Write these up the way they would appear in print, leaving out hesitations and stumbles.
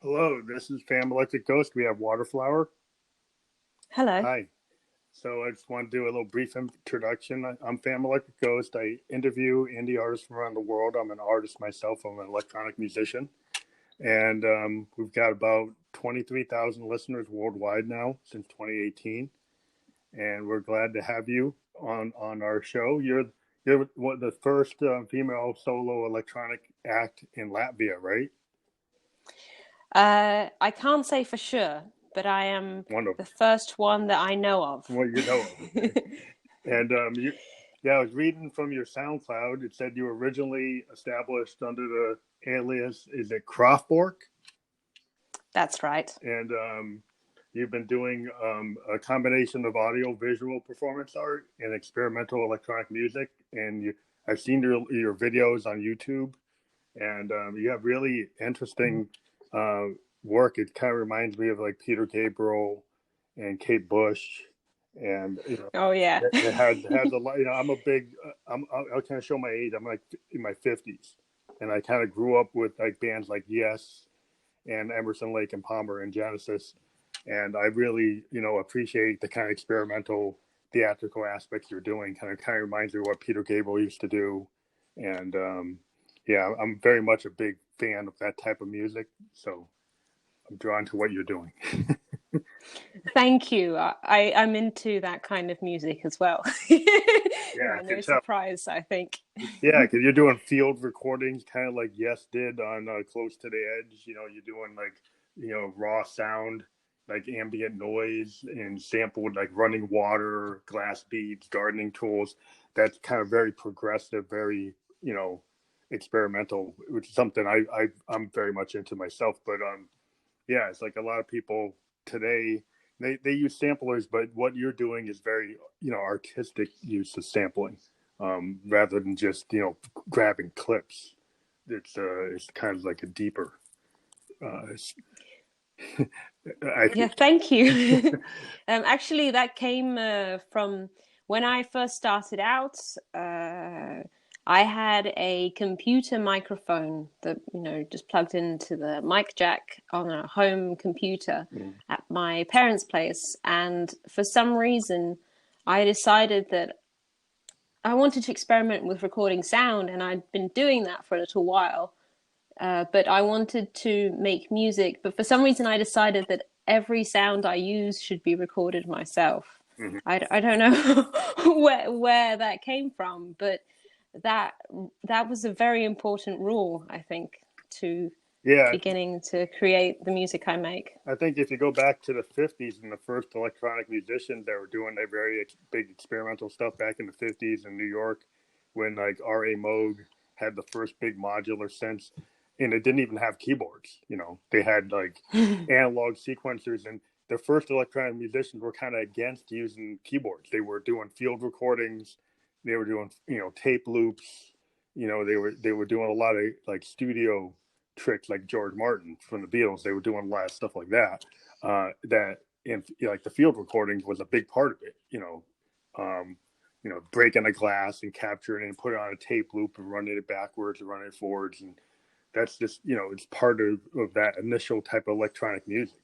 Hello, this is Fam Electric Ghost. We have Waterflower. Hello. Hi. So I just want to do a little brief introduction. I'm Fam Electric Ghost. I interview indie artists from around the world. I'm an artist myself. I'm an electronic musician. And we've got about 23,000 listeners worldwide now since 2018. And we're glad to have you on our show. You're the first female solo electronic act in Latvia, right? I can't say for sure, but I am the Wonderful. first one that I know of. Well, you know of, okay. And yeah, I was reading from your SoundCloud. It said you were originally established under the alias, is it Kroffork? That's right. And you've been doing a combination of audio visual performance art and experimental electronic music. And I've seen your videos on YouTube, and you have really interesting work. It kind of reminds me of like Peter Gabriel and Kate Bush, and Oh yeah. it has a lot. I'm a big. I'll kind of show my age. I'm like in my 50s, and I kind of grew up with like bands like Yes and Emerson, Lake and Palmer and Genesis, and I really appreciate the kind of experimental theatrical aspects you're doing. Kind of reminds me of what Peter Gabriel used to do, and yeah, I'm very much a big fan of that type of music. So I'm drawn to what you're doing. Thank you. I'm into that kind of music as well. Yeah, No good stuff. surprise, I think. Yeah, because you're doing field recordings, kind of like Yes did on Close to the Edge. You're doing like raw sound, like ambient noise, and sampled like running water, glass beads, gardening tools. That's kind of very progressive, very experimental, which is something I'm very much into myself. But yeah, it's like a lot of people today. They use samplers, but what you're doing is very artistic use of sampling, rather than just grabbing clips. It's kind of like a deeper. I Yeah, think. thank you. Actually, that came from when I first started out. I had a computer microphone that, just plugged into the mic jack on a home computer at my parents' place. And for some reason, I decided that I wanted to experiment with recording sound, and I'd been doing that for a little while. But I wanted to make music, but for some reason I decided that every sound I use should be recorded myself. Mhm. I don't know where that came from, but that was a very important rule, I think, to Yeah, beginning to create the music I make. I think if you go back to the 50s and the first electronic musicians that were doing their very big experimental stuff back in the 50s in New York, when like R.A. Moog had the first big modular synths, and it didn't even have keyboards. They had like analog sequencers, and the first electronic musicians were kind of against using keyboards. They were doing field recordings, they were doing tape loops, they were doing a lot of like studio tricks like George Martin from the Beatles. They were doing a lot of stuff like that. That in like the field recordings was a big part of it. Breaking a glass and capturing it and put it on a tape loop and running it backwards and running it forwards, and that's just it's part of that initial type of electronic music.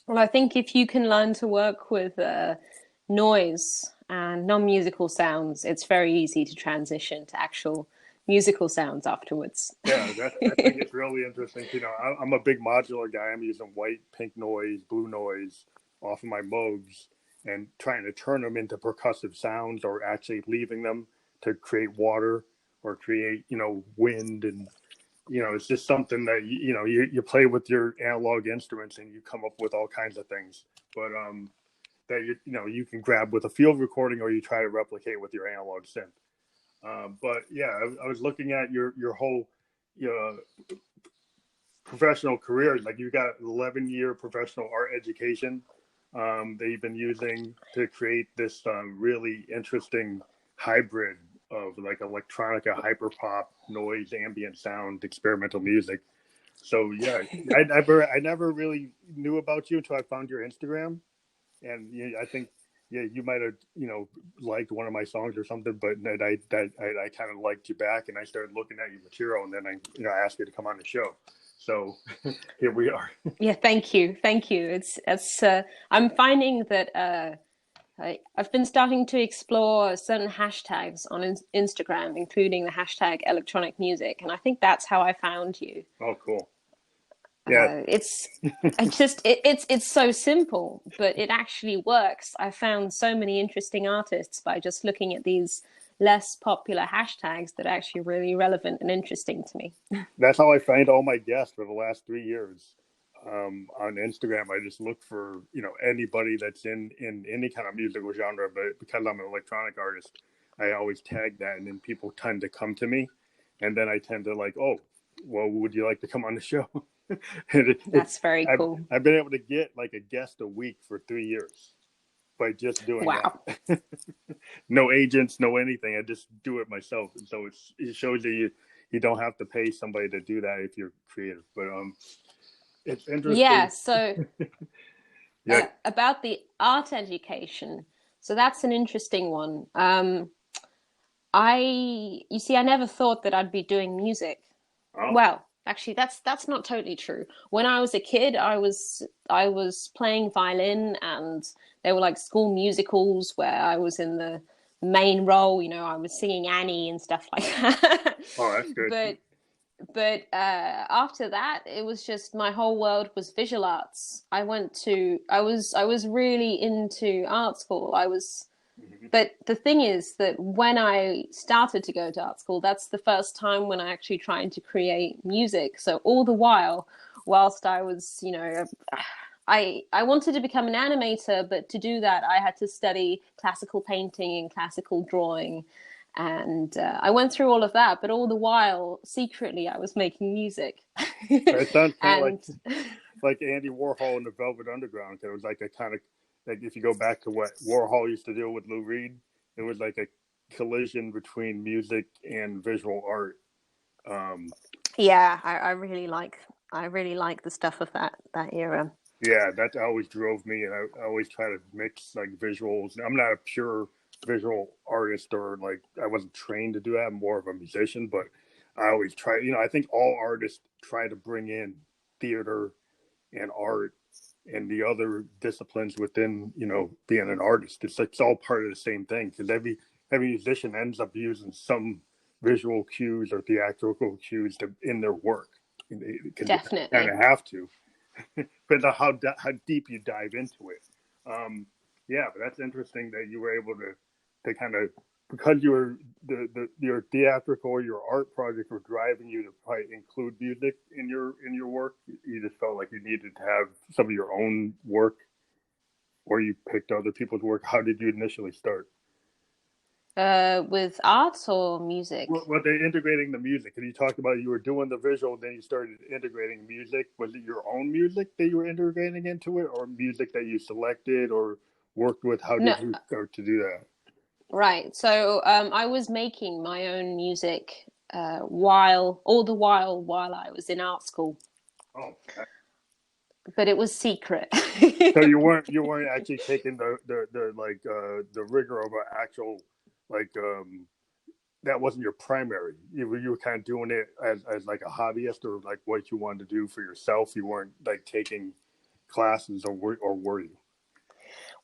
Well, I think if you can learn to work with noise and non-musical sounds, it's very easy to transition to actual musical sounds afterwards. Yeah, I think it's really interesting. I'm a big modular guy. I'm using white, pink noise, blue noise off of my Moogs and trying to turn them into percussive sounds, or actually leaving them to create water or create wind. And it's just something that you play with your analog instruments and you come up with all kinds of things. But that you can grab with a field recording, or you try to replicate with your analog synth. But yeah, I was looking at your whole professional career. Like, you got 11-year professional art education that you've been using to create this really interesting hybrid of like electronica, hyperpop, noise, ambient sound, experimental music. So yeah, I never really knew about you until I found your Instagram, and I think yeah, you might have, liked one of my songs or something, but then I kind of liked you back, and I started looking at your material, and then I asked you to come on the show. So here we are. Yeah, thank you. I'm finding that I've been starting to explore certain hashtags on Instagram, including the hashtag electronic music, and I think that's how I found you. Oh, cool. Yeah, It's so simple, but it actually works. I found so many interesting artists by just looking at these less popular hashtags that are actually really relevant and interesting to me. that's how I find all my guests for the last 3 years. On Instagram, I just look for anybody that's in any kind of musical genre, but because I'm an electronic artist, I always tag that, and then people tend to come to me, and then I tend to like, oh, well, would you like to come on the show? That's very cool. I've been able to get like a guest a week for 3 years by just doing that. No agents, no anything. I just do it myself, and so it shows that you don't have to pay somebody to do that if you're creative. But it's interesting. Yeah. So about the art education. So that's an interesting one. You see, I never thought that I'd be doing music. Oh. Well, actually, that's not totally true. When I was a kid, I was playing violin, and there were like school musicals where I was in the main role. I was singing Annie and stuff like that. Oh, that's good. But after that, it was just my whole world was visual arts. I was really into art school. But the thing is that when I started to go to art school, that's the first time when I actually tried to create music. So all the while, whilst I was, I wanted to become an animator, but to do that, I had to study classical painting and classical drawing. And I went through all of that, but all the while, secretly, I was making music. It sounds kind of like Andy Warhol in the Velvet Underground. It was like a kind of, like if you go back to what Warhol used to do with Lou Reed, it was like a collision between music and visual art. Yeah, I really like the stuff of that era. Yeah, that always drove me, and I always try to mix like visuals. I'm not a pure visual artist, or like I wasn't trained to do that. I'm more of a musician, but I always try. I think all artists try to bring in theater and art and the other disciplines within being an artist. It's all part of the same thing, because every musician ends up using some visual cues or theatrical cues in their work. Definitely, you kind of have to, but how deep you dive into it. Yeah, but that's interesting that you were able to kind of, because your theatrical or your art project were driving you to probably include music in your work. You just felt like you needed to have some of your own work, or you picked other people's work. How did you initially start? With art or music? Well, they're integrating the music. And you talked about you were doing the visual, then you started integrating music. Was it your own music that you were integrating into it, or music that you selected or worked with? How did you start to do that? Right. So I was making my own music while I was in art school. Oh. Okay. But it was secret. So you weren't actually taking the rigor of an actual that wasn't your primary. You were kind of doing it as like a hobbyist, or like what you wanted to do for yourself. You weren't like taking classes, or were you?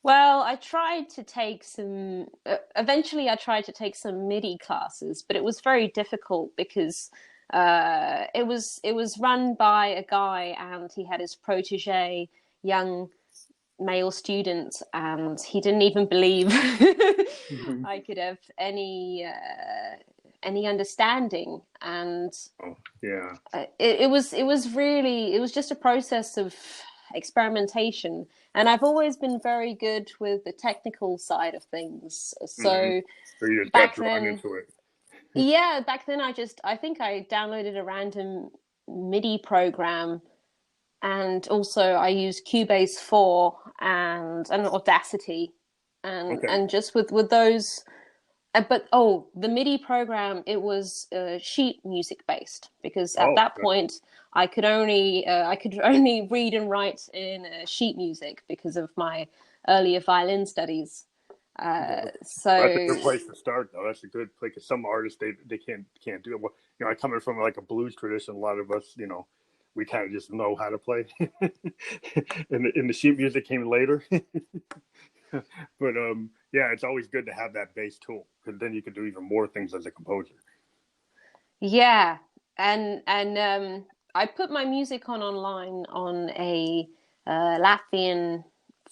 Well, I tried to take some. Eventually, I tried to take some MIDI classes, but it was very difficult because it was run by a guy, and he had his protege, young male student, and he didn't even believe I could have any understanding. And it was just a process of experimentation, and I've always been very good with the technical side of things. So you just got drawn into it. Yeah, back then I think I downloaded a random MIDI program, and also I used Cubase 4 and Audacity, and just with those. But the MIDI program, it was sheet music based, because at that point I could only read and write in sheet music because of my earlier violin studies. That's a good So place to start, though. That's a good place, because some artists they can't do it. Well, you know, I coming from like a blues tradition. A lot of us, you know, we kind of just know how to play, and the sheet music came later. But yeah, it's always good to have that bass tool, because then you can do even more things as a composer. yeah, and I put my music on online on a Latvian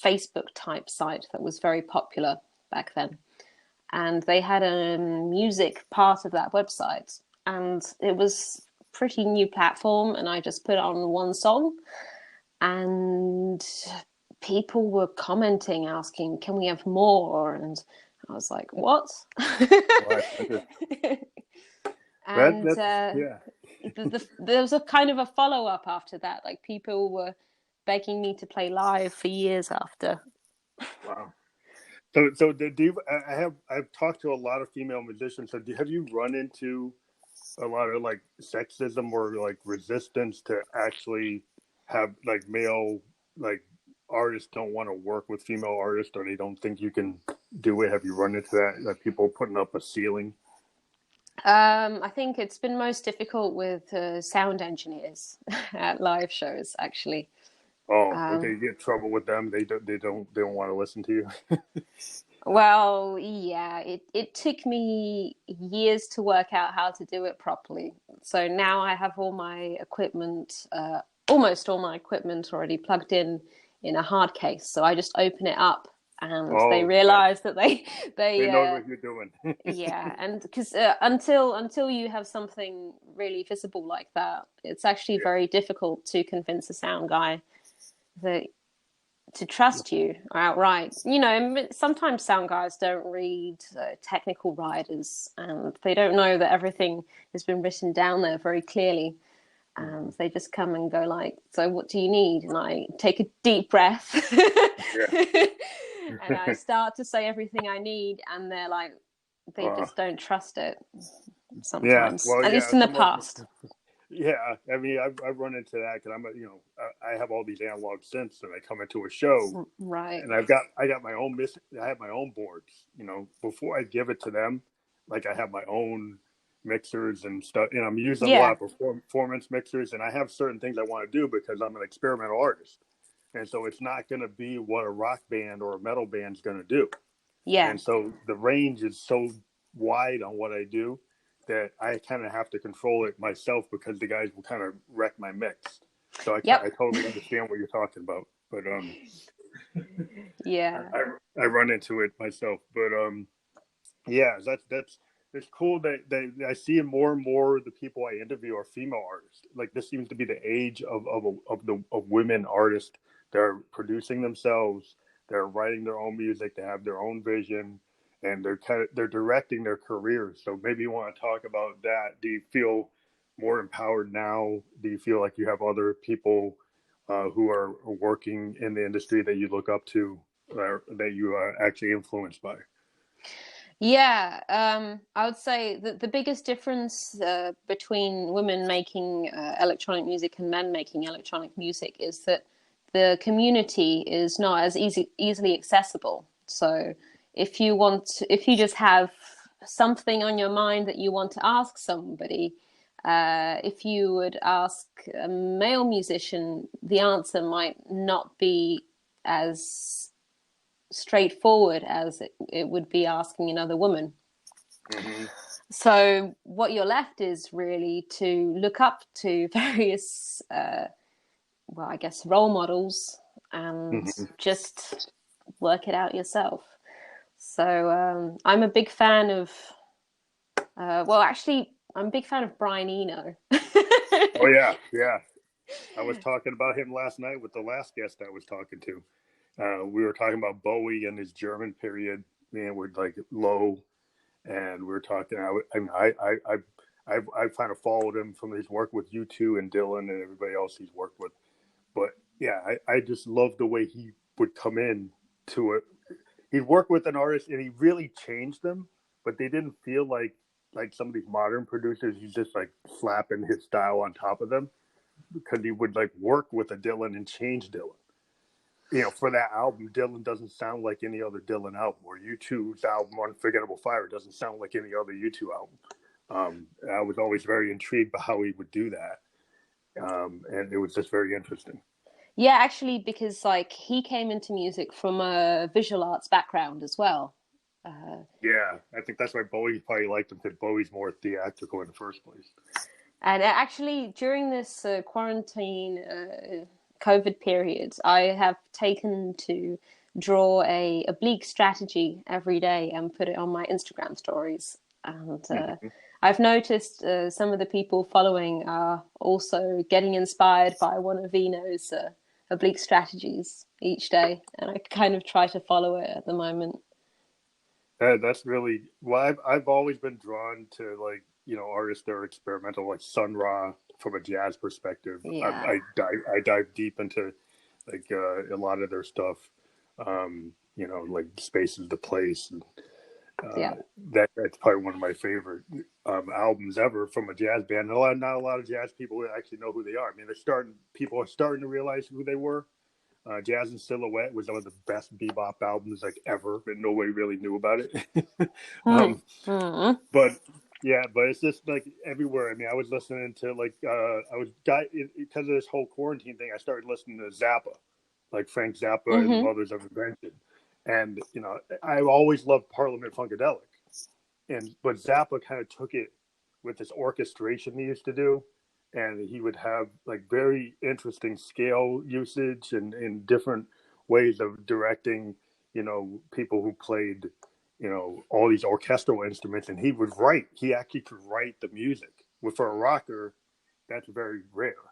Facebook type site that was very popular back then, and they had a music part of that website, and it was pretty new platform, and I just put on one song, and people were commenting, asking, "Can we have more?" And I was like, "What?" Well, And that's yeah. there was a kind of a follow up after that. Like people were begging me to play live for years after. Wow. So do you, I've talked to a lot of female musicians. So have you run into a lot of like sexism or like resistance to actually have like male like artists don't want to work with female artists, or they don't think you can do it? Have you run into that? Like people putting up a ceiling? I think it's been most difficult with sound engineers at live shows, actually. Oh, okay. Um, You get in trouble with them. They don't want to listen to you. well, yeah, it took me years to work out how to do it properly. So now I have all my equipment, almost all my equipment already plugged in a hard case. So I just open it up and they Oh, yeah. realize that They they know what you're doing. yeah, and because until you have something really visible like that, it's actually Yeah. very difficult to convince a sound guy that to trust you outright. You know, sometimes sound guys don't read technical writers, and they don't know that everything has been written down there very clearly. And they just come and go like, "So what do you need?" And I take a deep breath, and I start to say everything I need, and they're like, they Uh, just don't trust it yeah. sometimes, Well, at yeah. least in the Some of past. yeah. I mean, I've run into that because I have all these analog synths, and I come into a show, Right. and I got my own I have my own boards. You know, before I give it to them, like I have my own mixers and stuff, and I'm using a Yeah. lot of performance mixers, and I have certain things I want to do because I'm an experimental artist, and so it's not going to be what a rock band or a metal band's going to do, Yeah. and so the range is so wide on what I do that I kind of have to control it myself, because the guys will kind of wreck my mix. So I Yep. totally understand what you're talking about, but Yeah. I run into it myself, but yeah, that's it's cool that I see more and more the people I interview are female artists. Like this seems to be the age of women artists. They're producing themselves. They're writing their own music. They have their own vision, and they're directing their careers. So maybe you want to talk about that. Do you feel more empowered now? Do you feel like you have other people who are working in the industry that you look up to, that you are actually influenced by? Yeah, I would say that the biggest difference between women making electronic music and men making electronic music is that the community is not as easily accessible. So if you just have something on your mind that you want to ask somebody, if you would ask a male musician, the answer might not be as straightforward as it would be asking another woman. Mm-hmm. So what you're left is really to look up to various, well, I guess role models, and Mm-hmm. just work it out yourself. So I'm a big fan of, well, actually, I'm a big fan of Brian Eno. Oh yeah, yeah. I was talking about him last night with the last guest I was talking to. We were talking about Bowie and his German period, and we're like low, and we were talking. I kind of followed him from his work with U2 and Dylan and everybody else he's worked with. But yeah, I just love the way he would come in to it. He'd work with an artist and he really changed them, but they didn't feel like some of these modern producers. He's just like slapping his style on top of them, because he would like work with a Dylan and change Dylan. for that album, Dylan doesn't sound like any other Dylan album, or U2's album Unforgettable Fire doesn't sound like any other U2 album. I was always very intrigued by how he would do that. And it was just very interesting. Yeah, actually, because like he came into music from a visual arts background as well. Yeah, I think that's why Bowie probably liked him, because Bowie's more theatrical in the first place. And actually, during this quarantine COVID period, I have taken to draw a oblique strategy every day and put it on my Instagram stories. And I've noticed some of the people following are also getting inspired by one of Vino's oblique strategies each day, and I kind of try to follow it at the moment. That's really well. I've always been drawn to, like, artists that are experimental, like Sun Ra from a jazz perspective. Yeah. I dive deep into like a lot of their stuff. Like Space is the Place. And, that's probably one of my favorite albums ever from a jazz band. Not a lot of jazz people actually know who they are. I mean, people are starting to realize who they were. Jazz and Silhouette was one of the best bebop albums like ever, but nobody really knew about it. But it's just like everywhere. I mean, I was listening to because of this whole quarantine thing, I started listening to Zappa, like Frank Zappa and the Mothers of Invention. And, I always loved Parliament Funkadelic. But Zappa kind of took it with this orchestration he used to do. And he would have like very interesting scale usage and different ways of directing, people who played, all these orchestral instruments. And he actually could write the music. For a rocker, that's very rare.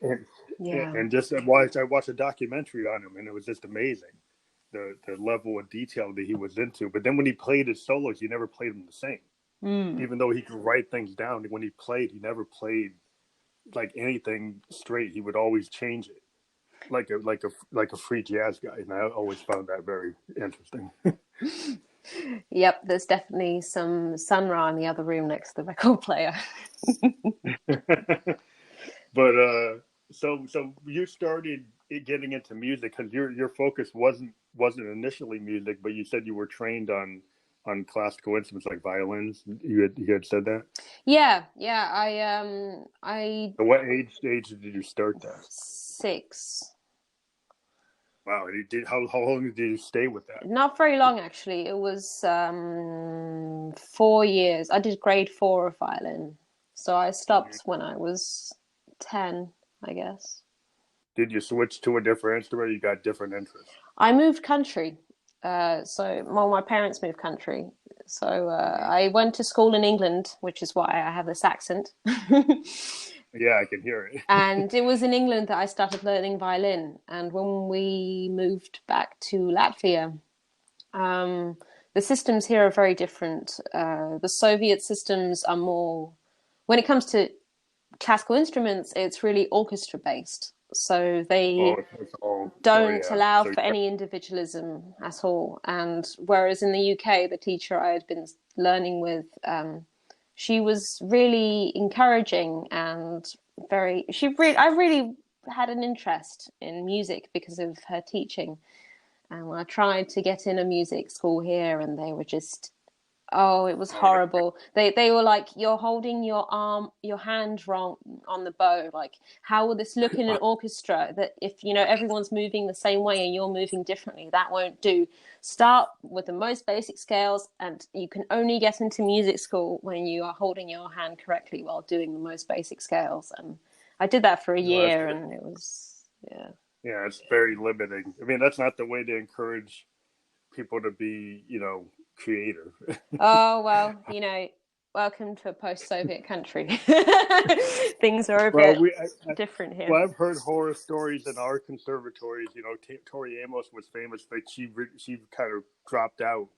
And just I watched a documentary on him, and it was just amazing. The level of detail that he was into. But then when he played his solos, he never played them the same. Even though he could write things down, when he played, he never played like anything straight. He would always change it, like a free jazz guy. And I always found that very interesting. Yep, there's definitely some Sun Ra in the other room next to the record player. But so you started getting into music because your focus wasn't initially music, but you said you were trained on classical instruments like violins. You had said that. Yeah. I. At what age did you start that? 6. Wow. How long did you stay with that? Not very long, actually. It was 4 years. I did grade 4 of violin, so I stopped when I was 10, I guess. Did you switch to a different instrument, or you got different interests? I moved country. My parents moved country. So I went to school in England, which is why I have this accent. Yeah, I can hear it. And it was in England that I started learning violin. And when we moved back to Latvia, the systems here are very different. The Soviet systems are more, when it comes to classical instruments, it's really orchestra based. So they don't allow for any individualism at all. And whereas in the UK, the teacher I had been learning with, she was really encouraging and I really had an interest in music because of her teaching. And I tried to get in a music school here, and they were just, it was horrible. They were like, you're holding your hand wrong on the bow. Like, how will this look in an orchestra? That if, everyone's moving the same way and you're moving differently, that won't do. Start with the most basic scales, and you can only get into music school when you are holding your hand correctly while doing the most basic scales. And I did that for a year, and it was, Yeah, it's very limiting. I mean, that's not the way to encourage people to be, creative. Oh, well, welcome to a post-Soviet country. Things are a bit different here. Well, I've heard horror stories in our conservatories. Tori Amos was famous, but she kind of dropped out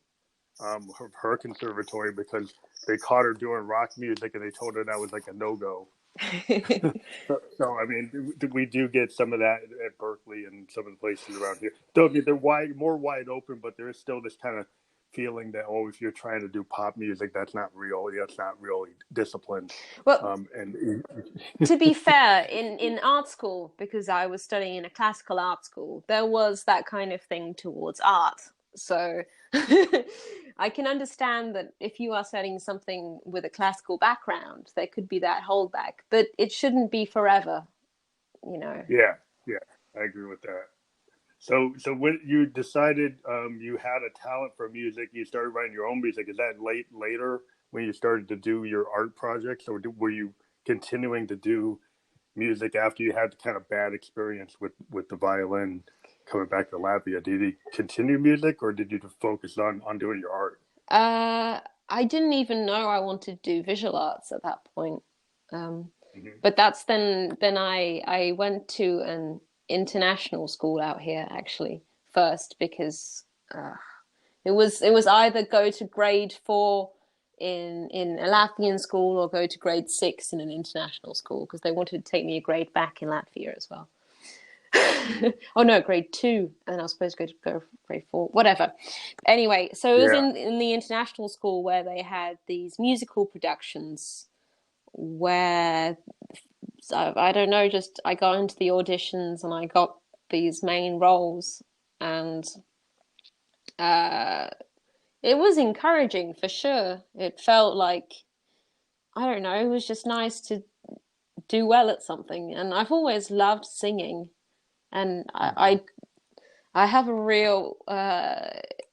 of her conservatory because they caught her doing rock music and they told her that was like a no-go. So I mean, we do get some of that at Berkeley and some of the places around here. They're more wide open, but there is still this kind of feeling that, oh, if you're trying to do pop music, that's not real. That's not really disciplined. Well, And to be fair, in art school, because I was studying in a classical art school, there was that kind of thing towards art. So I can understand that if you are studying something with a classical background, there could be that holdback, but it shouldn't be forever, you know. yeah, I agree with that. So when you decided you had a talent for music, you started writing your own music. Is that later when you started to do your art projects, or were you continuing to do music after you had the kind of bad experience with the violin coming back to Latvia? Did you continue music, or did you just focus on doing your art? I didn't even know I wanted to do visual arts at that point. Um, Hmm. but that's then I went to an international school out here actually first because uh, it was either go to grade 4 in a Latvian school or go to grade 6 in an international school because they wanted to take me a grade back in Latvia as well. Oh no, grade 2, and I was supposed to go grade 4, whatever. Anyway, so it was Yeah. in the international school where they had these musical productions where I don't know, just I got into the auditions and I got these main roles, and uh, it was encouraging for sure. It felt like, I don't know, it was just nice to do well at something, and I've always loved singing, and Hmm. I have a real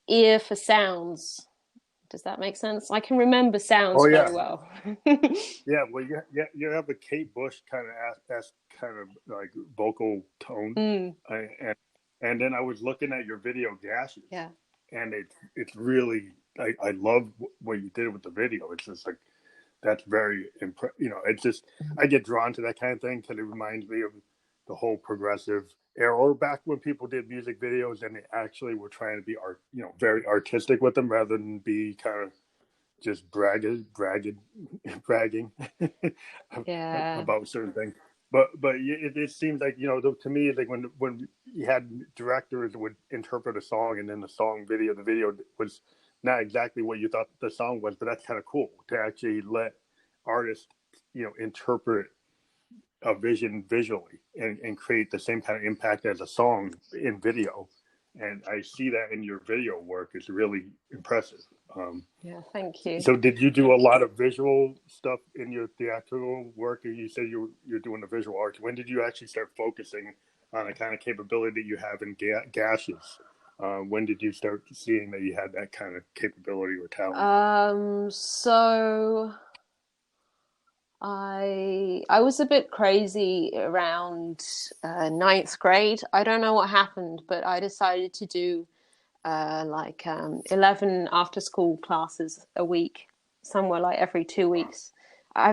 ear for sounds. Does that make sense? I can remember Oh sounds yeah, very well. yeah. Well, you have a Kate Bush kind of kind of like vocal tone, Mm, and then I was looking at your video gashes, yeah. and it's really I love what you did with the video. It's just like that's very it's just I get drawn to that kind of thing because it reminds me of the whole progressive era, or back when people did music videos and they actually were trying to be very artistic with them rather than be kind of just bragging Yeah. about certain things. But it seems like to me, like when you had directors would interpret a song and then the video was not exactly what you thought the song was, but that's kind of cool to actually let artists interpret a vision visually and create the same kind of impact as a song in video. And I see that in your video work is really impressive. Yeah, thank you. So did you do a lot of visual stuff in your theatrical work? You said you're doing the visual arts. When did you actually start focusing on the kind of capability that you have in gashes? When did you start seeing that you had that kind of capability or talent? So I was a bit crazy around ninth grade. I don't know what happened, but I decided to do 11 after school classes a week, somewhere like every 2 weeks.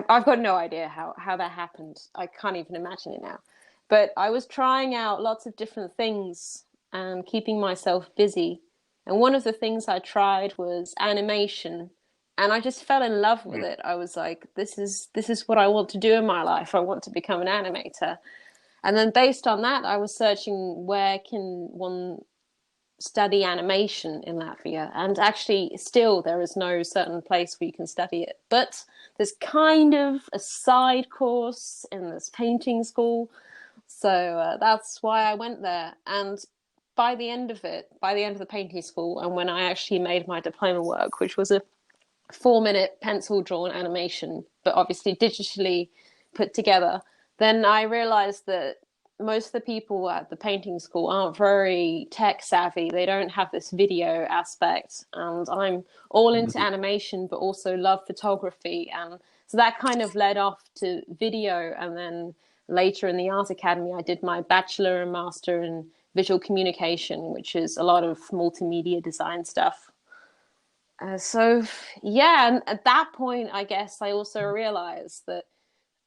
I've got no idea how that happened. I can't even imagine it now. But I was trying out lots of different things and keeping myself busy. And one of the things I tried was animation, and I just fell in love with it. I was like, this is what I want to do in my life. I want to become an animator. And then based on that, I was searching where can one study animation in Latvia. And actually, still, there is no certain place where you can study it. But there's kind of a side course in this painting school. So that's why I went there. And by the end of it, by the end of the painting school, and when I actually made my diploma work, which was a 4-minute pencil drawn animation, but obviously digitally put together, then I realized that most of the people at the painting school aren't very tech savvy. They don't have this video aspect. And I'm all into Mm-hmm. animation, but also love photography. And so that kind of led off to video. And then later in the Art Academy, I did my bachelor and master in visual communication, which is a lot of multimedia design stuff. So yeah, and at that point, I guess I also realized that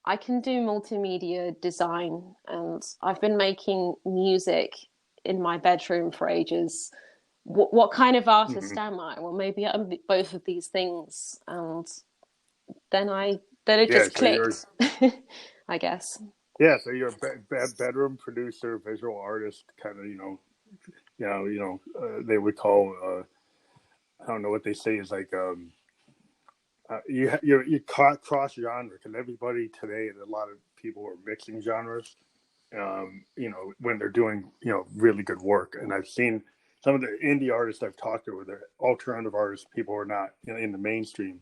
I can do multimedia design, and I've been making music in my bedroom for ages. What kind of Mm-hmm. artist am I? Well, maybe I'm both of these things, and then it Yeah, just so you're clicked, I guess. a bedroom producer, visual artist, kind of they would call I don't know what they say is like you cross genre because everybody today, a lot of people are mixing genres. When they're doing really good work, and I've seen some of the indie artists I've talked to, or the alternative artists, people who are not in the mainstream.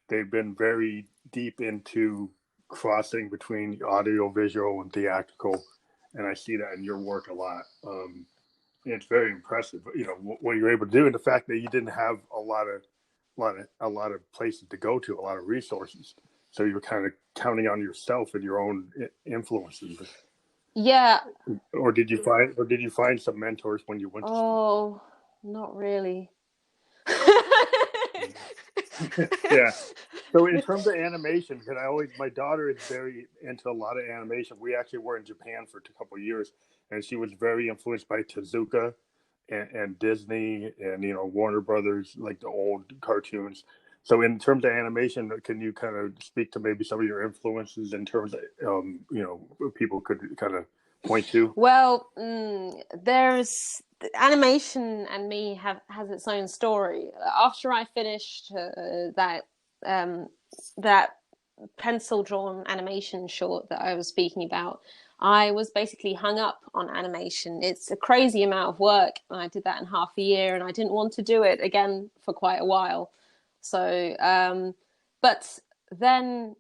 They've been very deep into crossing between audio, visual, and theatrical, and I see that in your work a lot. It's very impressive, what you're able to do, and the fact that you didn't have a lot of places to go to, a lot of resources. So you're kind of counting on yourself and your own influences. Yeah. Or did you find some mentors when you went to school? Oh, not really. Yeah. So in terms of animation, because my daughter is very into a lot of animation. We actually were in Japan for a couple of years, and she was very influenced by Tezuka and Disney and Warner Brothers, like the old cartoons. So in terms of animation, can you kind of speak to maybe some of your influences in terms of people could kind of point to? Well, there's animation and me has its own story. After I finished that pencil drawn animation short that I was speaking about, I was basically hung up on animation. It's a crazy amount of work, and I did that in half a year, and I didn't want to do it again for quite a while. So, but then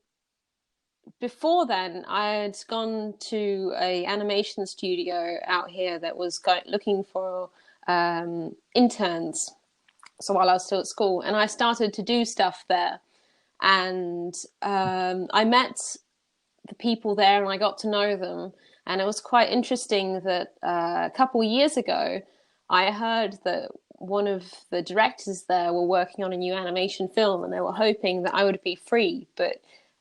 before then, I had gone to a animation studio out here that was looking for interns. So while I was still at school, and I started to do stuff there, and I met the people there, and I got to know them, and it was quite interesting that a couple of years ago, I heard that one of the directors there were working on a new animation film, and they were hoping that I would be free, but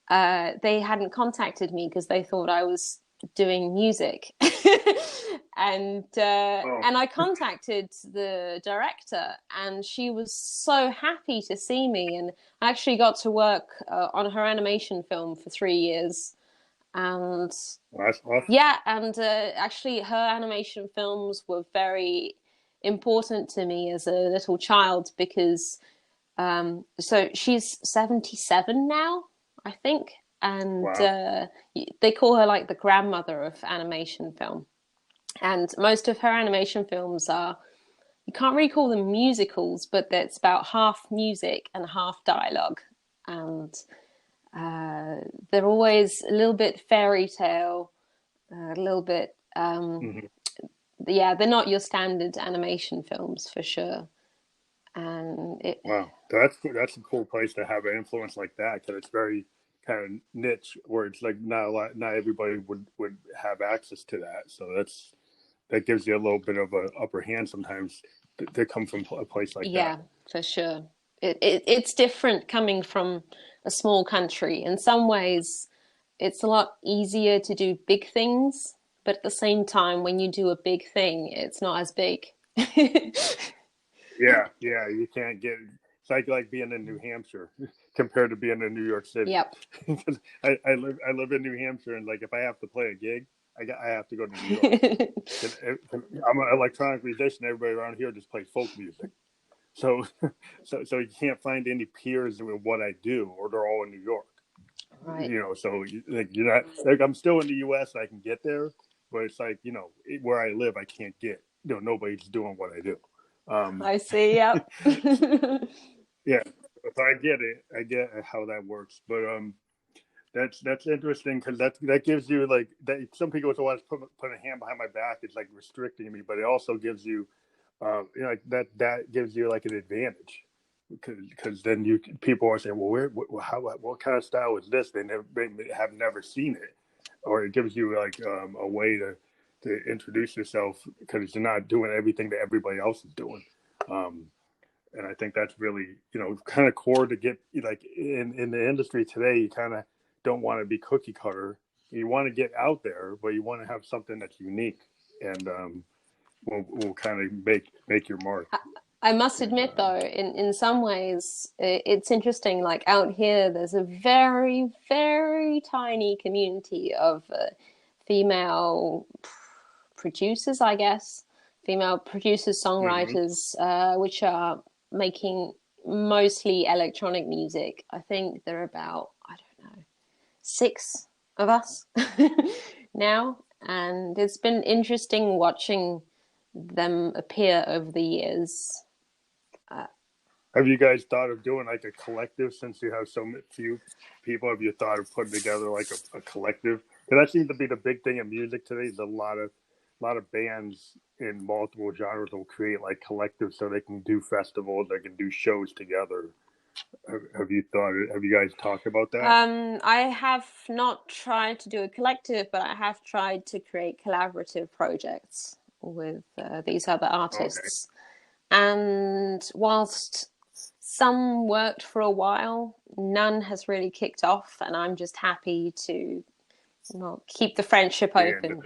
they hadn't contacted me because they thought I was doing music. and I contacted the director, and she was so happy to see me, and I actually got to work on her animation film for 3 years. And yeah, and actually her animation films were very important to me as a little child because so she's 77 now, I think, and wow. They call her like the grandmother of animation film. And most of her animation films are, you can't really call them musicals, but it's about half music and half dialogue, and they're always a little bit fairy tale, a little bit yeah, they're not your standard animation films for sure. And wow, that's a cool place to have an influence like that, because it's very kind of niche, where it's like not everybody would have access to that. So that gives you a little bit of an upper hand sometimes to come from a place like that. Yeah, for sure. It's different coming from a small country. In some ways, it's a lot easier to do big things, but at the same time, when you do a big thing, it's not as big. Yeah, you can't get. It's like being in New Hampshire compared to being in New York City. Yep. I live in New Hampshire, and like if I have to play a gig, I have to go to New York. I'm an electronic musician. Everybody around here just plays folk music, so you can't find any peers in what I do, or they're all in New York. Right. So like you're not like, I'm still in the U.S. I can get there, but it's like where I live, I can't get. Nobody's doing what I do. I see. Yep. Yeah, so I get it. I get how that works, but that's interesting, because that gives you like that. Some people always put a hand behind my back. It's like restricting me, but it also gives you, like that gives you like an advantage, because then people are saying, well, what kind of style is this? They have never seen it, or it gives you like a way to introduce yourself, because you're not doing everything that everybody else is doing. And I think that's really, kind of core to get, like in the industry today, you kind of don't want to be cookie cutter. You want to get out there, but you want to have something that's unique, and will kind of make your mark. I must admit, though, in some ways, it's interesting. Like out here, there's a very, very tiny community of female producers, I guess. Female producers, songwriters, which are making mostly electronic music. I think there are about, I don't know, 6 of us now, and it's been interesting watching them appear over the years. Have you guys thought of doing like a collective, since you have so few people? Have you thought of putting together like a collective? Because that seems to be the big thing in music today. Is a lot of bands in multiple genres will create like collectives so they can do festivals, they can do shows together. Have you guys talked about that? I have not tried to do a collective, but I have tried to create collaborative projects with these other artists. Okay. And whilst some worked for a while, none has really kicked off, and I'm just happy to keep the friendship open.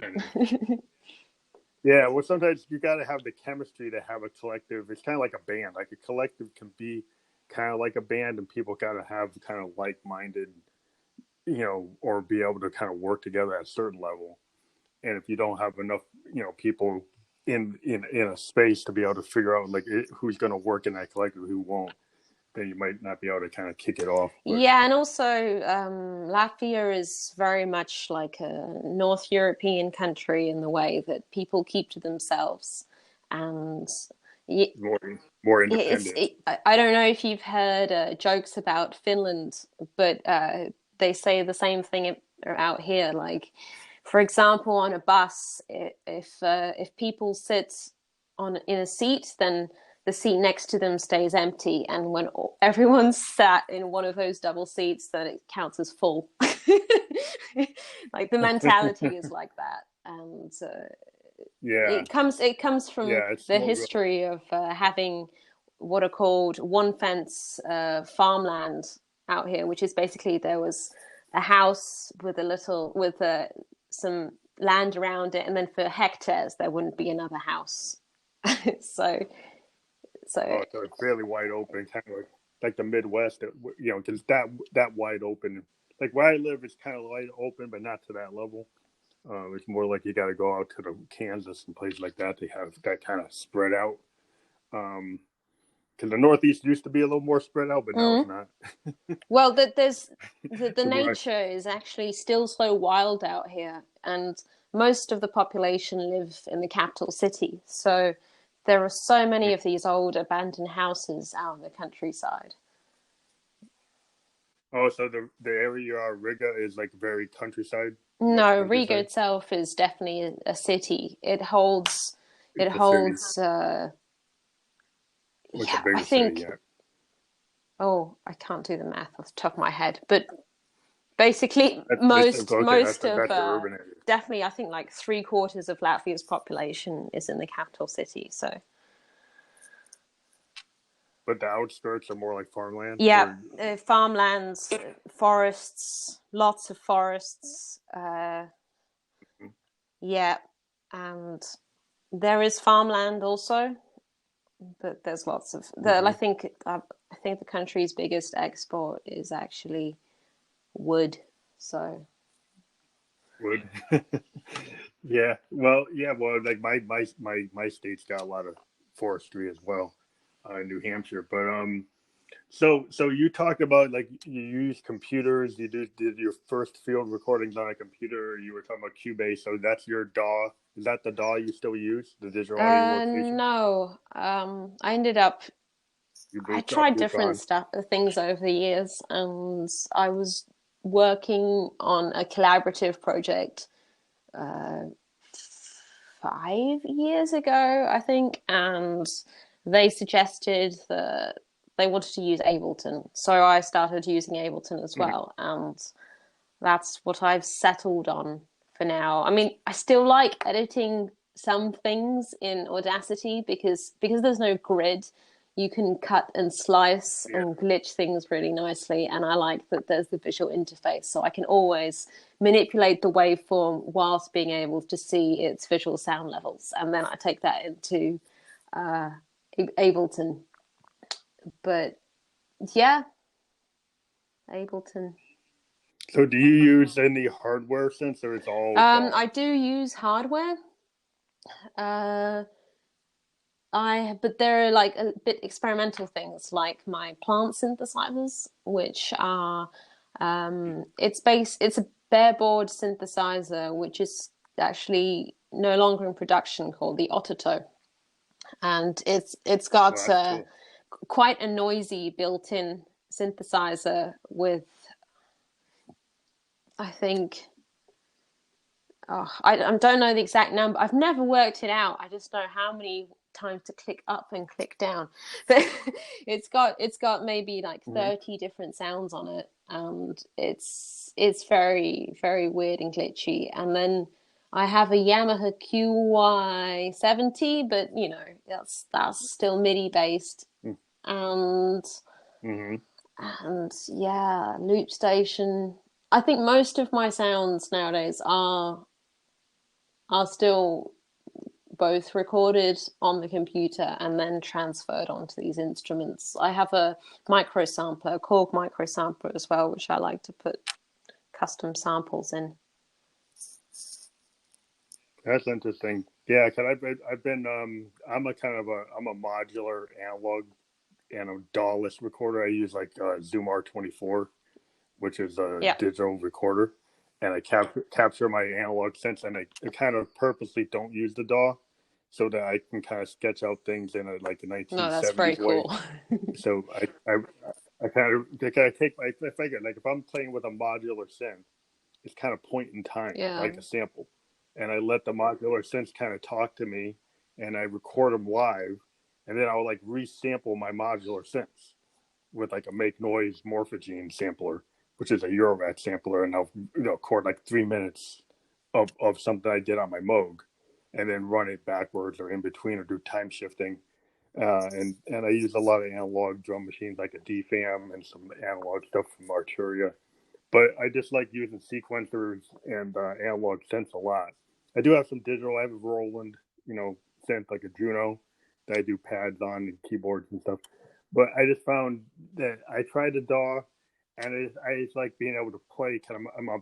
Yeah, well, sometimes you got to have the chemistry to have a collective. It's kind of like a band. Like a collective can be kind of like a band, and people got to have kind of like-minded, or be able to kind of work together at a certain level. And if you don't have enough, people in a space to be able to figure out like who's going to work in that collective, who won't, then you might not be able to kind of kick it off. But... Yeah, and also Latvia is very much like a North European country in the way that people keep to themselves, and more independent. I don't know if you've heard jokes about Finland, but they say the same thing out here. Like, for example, on a bus, if people sit in a seat, then the seat next to them stays empty, and when everyone's sat in one of those double seats, then it counts as full. Like, the mentality is like that, and it comes from the history of having what are called one fence farmland out here, which is basically there was a house with some land around it, and then for hectares there wouldn't be another house. So it's fairly wide open, kind of like the Midwest, because that wide open. Like where I live, it's kind of wide open, but not to that level. It's more like you got to go out to the Kansas and places like that. They have that kind of spread out. Because the Northeast used to be a little more spread out, but now it's not. Well, there's the nature is actually still so wild out here, and most of the population live in the capital city. So there are so many of these old abandoned houses out in the countryside. Oh, so the area you are, Riga, is like very countryside? No, Riga itself is definitely a city. It holds. I think. City, yeah. Oh, I can't do the math off the top of my head, but basically most of definitely, I think like 3/4 of Latvia's population is in the capital city. So. But the outskirts are more like farmland? Yeah, farmlands, forests, lots of forests. Yeah, and there is farmland also, but there's lots of... I think the country's biggest export is actually wood, so... Wood? Yeah, well, like my state's got a lot of forestry as well. In New Hampshire, but so you talked about like you use computers. You did your first field recordings on a computer. You were talking about Cubase, so that's your DAW. Is that the DAW you still use, the digital audio workstation? No, I ended up. I tried different things over the years, and I was working on a collaborative project 5 years ago, I think, and they suggested that they wanted to use Ableton. So I started using Ableton as well. And that's what I've settled on for now. I mean, I still like editing some things in Audacity because there's no grid. You can cut and slice and glitch things really nicely. And I like that there's the visual interface. So I can always manipulate the waveform whilst being able to see its visual sound levels. And then I take that into... Ableton, but yeah, Ableton. So do you use any hardware since, or it's all? I do use hardware. but there are like a bit experimental things like my plant synthesizers, which are it's a bareboard synthesizer, which is actually no longer in production, called the Autoto, and it's got Well, that's cool. quite a noisy built-in synthesizer with, I think, I don't know the exact number. I've never worked it out. I just know how many times to click up and click down. But it's got maybe like 30 different sounds on it, and it's very, very weird and glitchy. And then I have a Yamaha QY70, but you know, that's still MIDI based. And and yeah, loop station. I think most of my sounds nowadays are still both recorded on the computer and then transferred onto these instruments. I have a micro sampler, a Korg micro sampler as well, which I like to put custom samples in. That's interesting. Yeah, because I've been I'm a modular analog and a DAW-less recorder. I use like Zoom R24, which is a digital recorder, and I capture my analog synths, and I kind of purposely don't use the DAW so that I can kind of sketch out things in a 1970s no, that's very way. Cool. So I kind of take I figure like if I'm playing with a modular synth, it's kind of point in time, like a sample, and I let the modular synths kind of talk to me, and I record them live, and then I'll like resample my modular synths with like a make noise morphogene sampler, which is a Eurorack sampler, and I'll record like 3 minutes of something I did on my Moog, and then run it backwards or in between or do time shifting. And I use a lot of analog drum machines like a DFAM and some analog stuff from Arturia. But I just like using sequencers and analog synths a lot. I do have some digital. I have a Roland, synth like a Juno that I do pads on and keyboards and stuff. But I just found that I tried the DAW, and I just like being able to play. Cause I'm a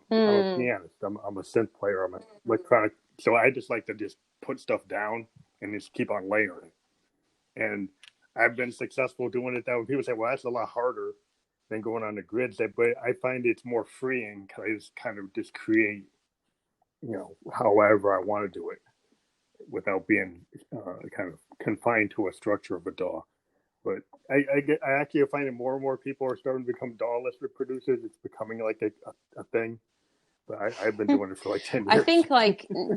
pianist. I'm a synth player. I'm an electronic. So I just like to just put stuff down and just keep on layering. And I've been successful doing it that way. People say, well, that's a lot harder than going on the grid. But I find it's more freeing because I just kind of just create, however I want to do it without being kind of confined to a structure of a DAW. But I actually find that more and more people are starting to become DAW-less producers. It's becoming like a thing. But I've been doing it for like 10 years. I think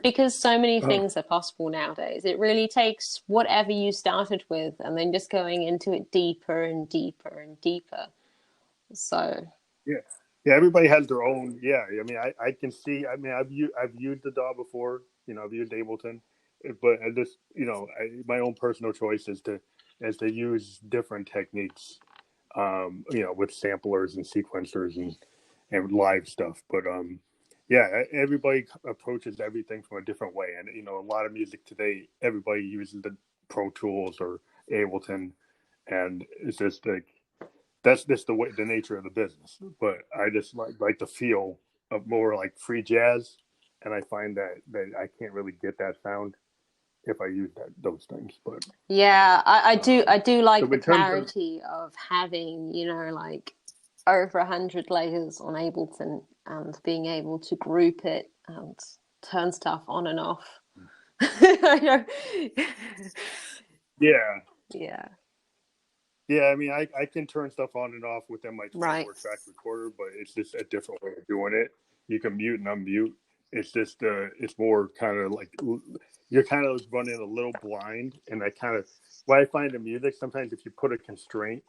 because so many things are possible nowadays, it really takes whatever you started with and then just going into it deeper and deeper and deeper. So yeah, everybody has their own. Yeah, I mean, I can see. I mean, I've used the DAW before. I've used Ableton, but I just my own personal choice is to use different techniques. With samplers and sequencers and live stuff, but yeah, everybody approaches everything from a different way. And, a lot of music today, everybody uses the Pro Tools or Ableton. And it's just like, that's just the nature of the business. But I just like the feel of more like free jazz. And I find that I can't really get that sound if I use those things. But yeah, I do like the clarity of having, like over 100 layers on Ableton and being able to group it and turn stuff on and off. Yeah. I mean, I can turn stuff on and off within my 24-track recorder, but it's just a different way of doing it. You can mute and unmute. It's just it's more kind of like you're kind of running a little blind, and what I find in music sometimes if you put a constraint.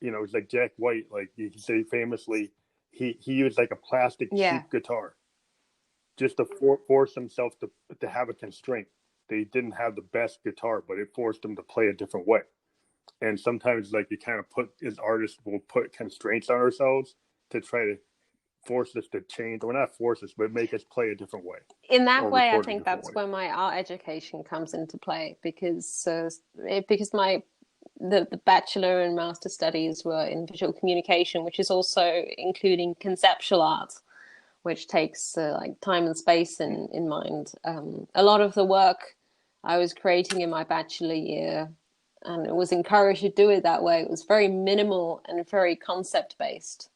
It's like Jack White, like you can say famously, he used like a plastic cheap guitar just to force himself to have a constraint. They didn't have the best guitar, but it forced him to play a different way. And sometimes like you kind of as artists will put constraints on ourselves to try to force us to change, or not force us, but make us play a different way. In that way, I think that's where my art education comes into play, because the bachelor and master studies were in visual communication, which is also including conceptual art, which takes like time and space in mind. A lot of the work I was creating in my bachelor year, and it was encouraged to do it that way. It was very minimal and very concept based.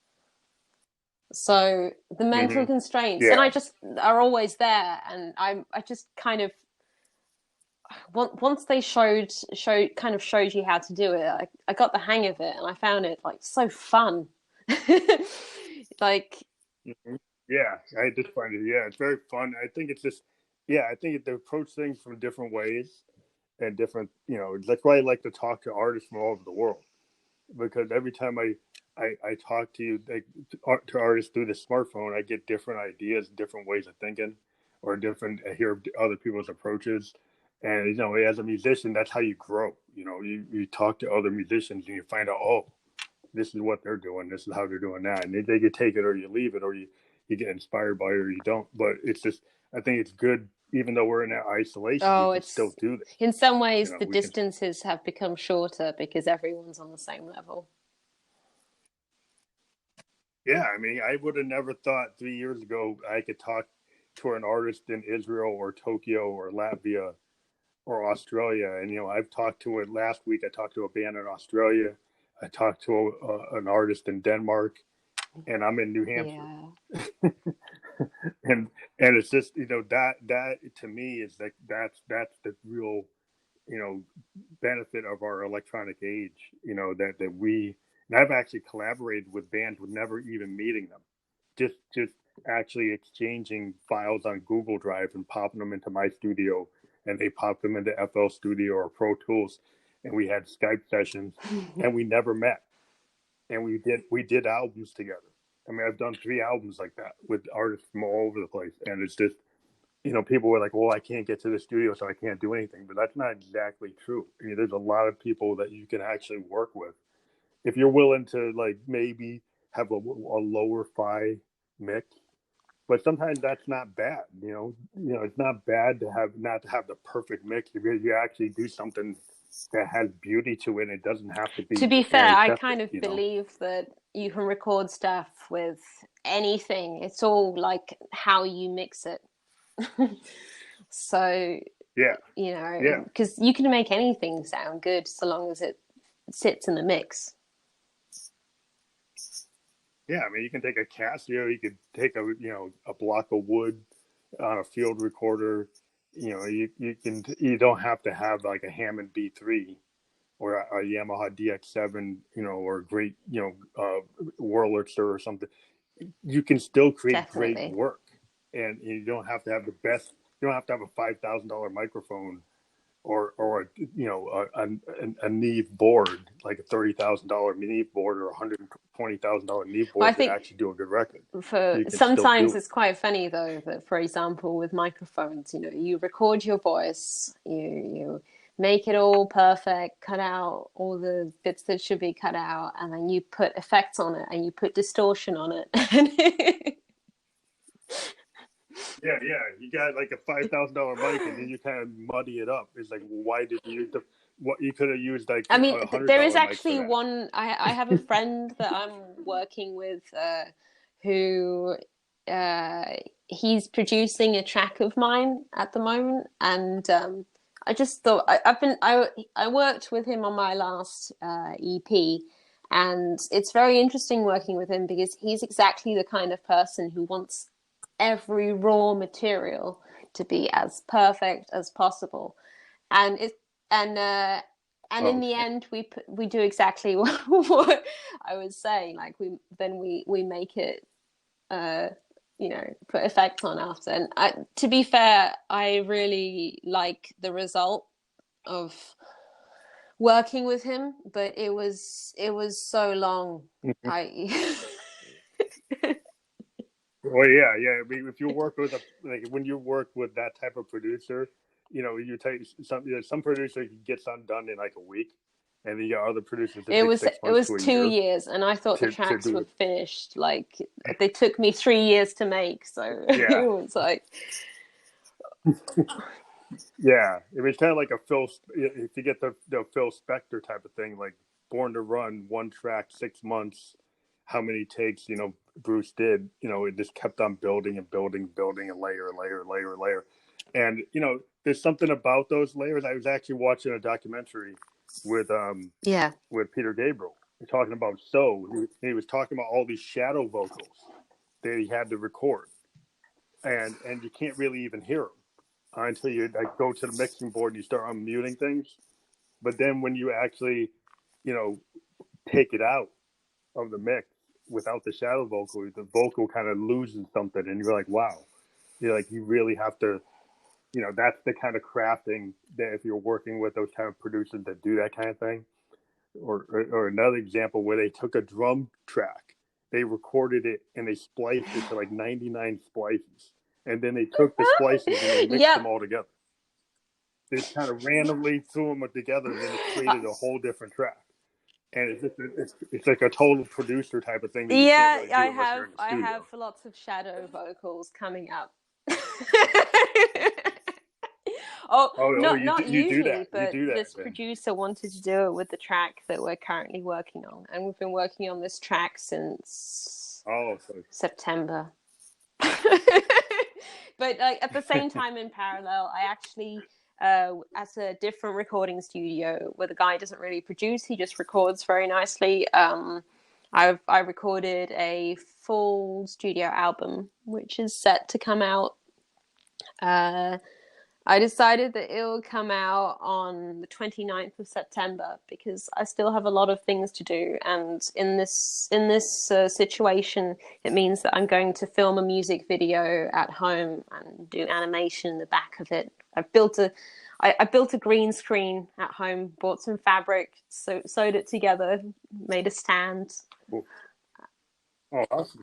So the mental Mm-hmm. constraints, and I Yeah. just are always there, and I just kind of once they showed you how to do it, I got the hang of it, and I found it like so fun. Like, Mm-hmm. Yeah. I just find it. Yeah, it's very fun. I think it's just. Yeah, I think they approach things from different ways and different. You know, that's why I like to talk to artists from all over the world, because every time I talk to you to artists through the smartphone, I get different ideas, different ways of thinking, or different. I hear other people's approaches, and you know, as a musician, that's how you grow. You know, you talk to other musicians and you find out, oh, this is what they're doing, this is how they're doing that, and they could take it or you leave it, or you get inspired by it or you don't. But it's just, I think it's good, even though we're in that isolation, we oh, can still it's do this. in some You ways know, the we can. distances have become shorter because everyone's on the same level. Yeah, I mean, I would have never thought 3 years ago I could talk to an artist in Israel or Tokyo or Latvia or Australia. And, you know, I've talked to it last week. I talked to a band in Australia. I talked to an artist in Denmark, and I'm in New Hampshire. Yeah. and it's just, you know, that to me is like, that's the real, you know, benefit of our electronic age, you know, that we, and I've actually collaborated with bands with never even meeting them, just actually exchanging files on Google Drive and popping them into my studio, and they popped them into FL Studio or Pro Tools, and we had Skype sessions, and we never met, and we did albums together. I mean, I've done 3 albums like that with artists from all over the place, and it's just, you know, people were like, well, I can't get to the studio, so I can't do anything. But that's not exactly true. I mean, there's a lot of people that you can actually work with if you're willing to, like, maybe have a lower fi mix. But sometimes that's not bad. It's not bad to have not to have the perfect mix. If you actually do something that has beauty to it, it doesn't have to To be be fair, I kind antiseptic. of believe that you can record stuff with anything. It's all like how you mix it. So, Yeah, you know, yeah, because you can make anything sound good so long as it sits in the mix. yeah. I mean, you can take a Casio, you could take a block of wood on a field recorder. You don't have to have like a Hammond B3 or a Yamaha DX7, or a great, Wurlitzer or something. You can still create great Definitely. work, and you don't have to have the best. You don't have to have a $5,000 microphone or a Neve board, like a $30,000 Neve board or $120,000 Neve Well, I board to think actually do a good record. for You can still sometimes do it. it's quite funny though that, for example, with microphones, you record your voice, you make it all perfect, cut out all the bits that should be cut out, and then you put effects on it and you put distortion on it. Yeah, yeah. You got like a $5,000 mic, and then you kind of muddy it up. It's like, why did you use what you could have used like I mean, a hundred there is dollar mic for actually that? one. I have a friend that I'm working with who he's producing a track of mine at the moment, and I just thought I worked with him on my last EP, and it's very interesting working with him because he's exactly the kind of person who wants every raw material to be as perfect as possible, and it and in the Okay. end we do exactly what I was saying. Like we make it, put effects on after. And to be fair, I really like the result of working with him, but it was so long. Mhm. I Well, yeah, yeah. I mean, if you work with when you work with that type of producer, you take some producer gets something done in like a week, and then you got other producers that it take was six it months was to a two year years, and I thought the to tracks do were it. finished. Like they took me 3 years to make, so Yeah, it was like. yeah. It was kind of like a if you get the Phil Spector type of thing, like Born to Run, one track, 6 months. How many takes, Bruce did? It just kept on building and building, building, and layer, layer, layer, layer. And there's something about those layers. I was actually watching a documentary with Peter Gabriel. We're talking about he was talking about all these shadow vocals that he had to record, and you can't really even hear them until you go to the mixing board and you start unmuting things. But then when you actually, take it out of the mix without the shadow vocal, the vocal kind of loses something, and you're like, wow, you really have to. That's the kind of crafting that if you're working with those kind of producers that do that kind of thing. Or another example where they took a drum track, they recorded it and they spliced it to like 99 splices. And then they took the splices and they mixed them all together. They kind of randomly threw them together and then it created a whole different track. And it's like a total producer type of thing. Yeah, really I have lots of shadow vocals coming up. Not usually, but this producer wanted to do it with the track that we're currently working on, and we've been working on this track since September. But at the same time, in parallel, I actually, at a different recording studio where the guy doesn't really produce, he just records very nicely. I recorded a full studio album, which is set to come out. I decided that it will come out on the 29th of September because I still have a lot of things to do. And in this situation, it means that I'm going to film a music video at home and do animation in the back of it. I built a green screen at home, bought some fabric, sewed it together, made a stand. Cool. Oh, awesome.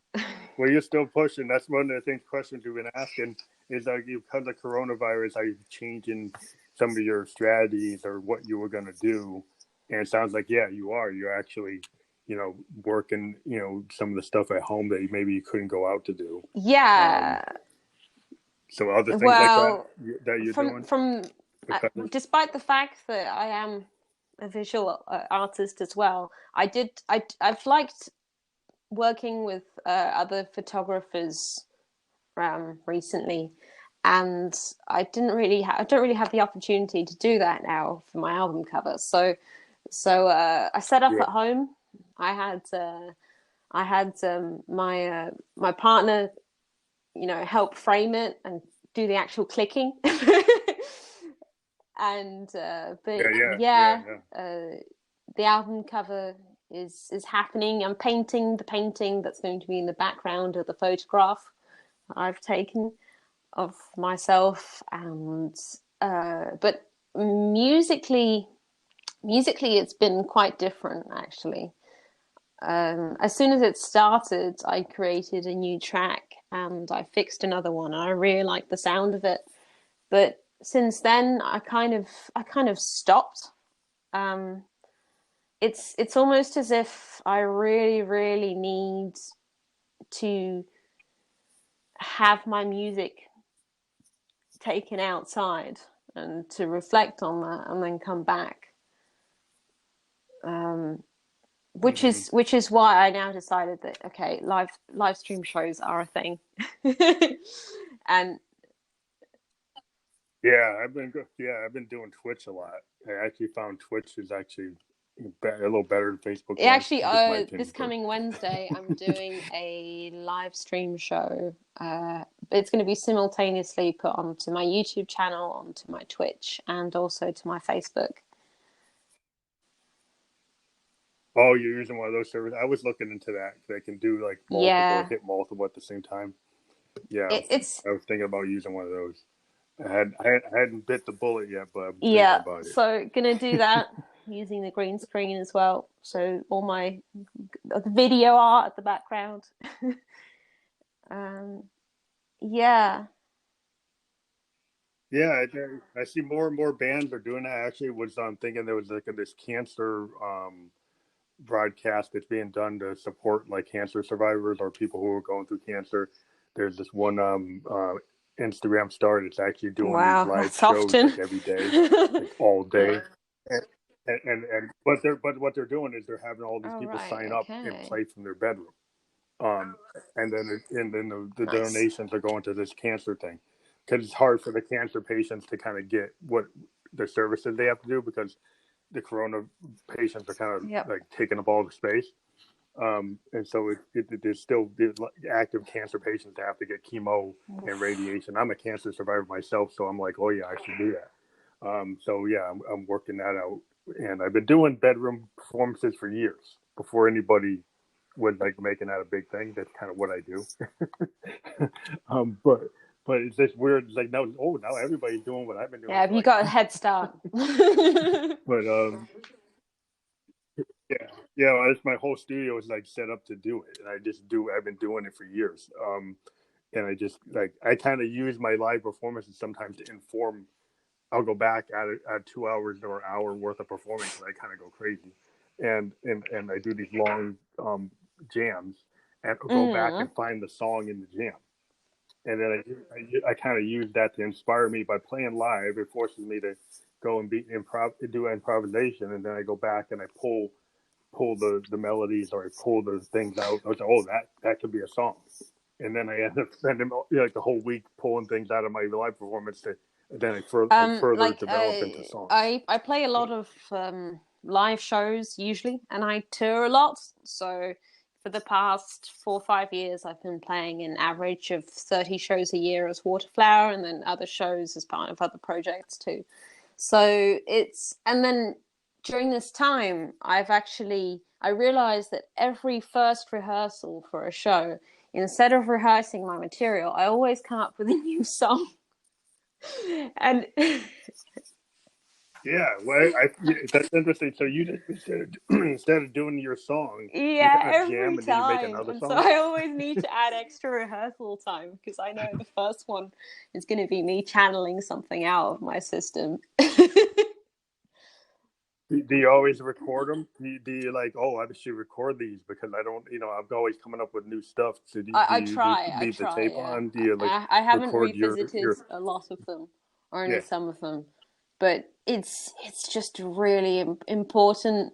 Well, you're still pushing. That's one of the questions you've been asking. Is because of coronavirus, are you changing some of your strategies or what you were going to do? And it sounds like, yeah, you are. You're actually, working, some of the stuff at home that maybe you couldn't go out to do. Yeah. So other things like that you're doing? Despite the fact that I am a visual artist as well, I've liked working with other photographers recently, and I don't really have the opportunity to do that now for my album cover. So I set up at home. I had my partner, help frame it and do the actual clicking. And the album cover is happening. I'm painting the painting that's going to be in the background of the photograph I've taken of myself, and but musically it's been quite different actually. As soon as it started, I created a new track and I fixed another one. I really liked the sound of it, but since then I kind of stopped. It's almost as if I really need to have my music taken outside and to reflect on that and then come back, which is why I now decided that live stream shows are a thing. And I've been doing Twitch a lot. I actually found Twitch is actually a little better than Facebook. This coming Wednesday, I'm doing a live stream show. It's going to be simultaneously put onto my YouTube channel, onto my Twitch, and also to my Facebook. Oh, you're using one of those servers? I was looking into that. They can do like hit multiple at the same time. Yeah, I was thinking about using one of those. I hadn't bit the bullet yet, but I'm thinking about it. So gonna do that. Using the green screen as well, so all my video art at the background. I see more and more bands are doing that. I actually was thinking there was like this cancer broadcast that's being done to support like cancer survivors or people who are going through cancer. There's this one Instagram star that's actually doing these live shows like every day, like all day. But what they're doing is they're having all these people sign up and play from their bedroom, and then the donations are going to this cancer thing. because it's hard for the cancer patients to kind of get what the services they have to do, because the corona patients are kind of like taking up all the space. And so there's still active cancer patients that have to get chemo and radiation. I'm a cancer survivor myself, so I'm like, oh yeah, I should do that. So yeah, I'm working that out, and I've been doing bedroom performances for years before anybody was like making that a big thing. That's kind of what I do. But it's just weird. It's like now everybody's doing what I've been doing. Yeah, you got a head start. But yeah, it's my whole studio is like set up to do it, and I've been doing it for years. And I just I kind of use my live performances sometimes to inform. I'll go back at 2 hours or an hour worth of performance, and I kind of go crazy, and I do these long jams, and go back and find the song in the jam, and then I kind of use that to inspire me. By playing live, it forces me to go and do improvisation, and then I go back and I pull the melodies, or I pull the things out. I was like, that could be a song, and then I end up spending like the whole week pulling things out of my live performance to then further develop into songs. I play a lot of live shows usually, and I tour a lot. So for the past 4 or 5 years, I've been playing an average of 30 shows a year as Waterflower, and then other shows as part of other projects too. So and then during this time, I realized that every first rehearsal for a show, instead of rehearsing my material, I always come up with a new song. And yeah, well, that's interesting. So you just instead of doing your song, every time. And so I always need to add extra rehearsal time, because I know the first one is going to be me channeling something out of my system. Do you always record them? Do you like, I should record these because I don't, I'm always coming up with new stuff. So I try. the tape on? Do you I haven't revisited a lot of them, or only some of them, but it's just a really important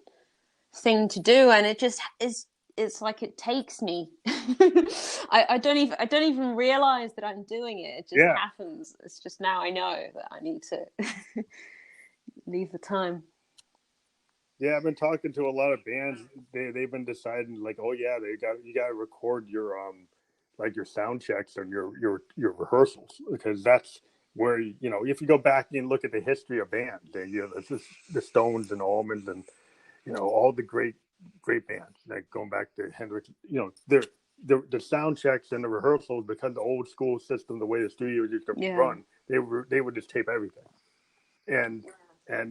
thing to do, and it just is. It's like it takes me. I don't even realize that I'm doing it. It just happens. It's just now I know that I need to leave the time. Yeah, I've been talking to a lot of bands. They've been deciding like, you got to record your like your sound checks and your rehearsals, because that's where if you go back and look at the history of bands, the Stones and Allmans and all the great bands, like going back to Hendrix, the sound checks and the rehearsals, because the old school system, the way the studios used to run, they would just tape everything, and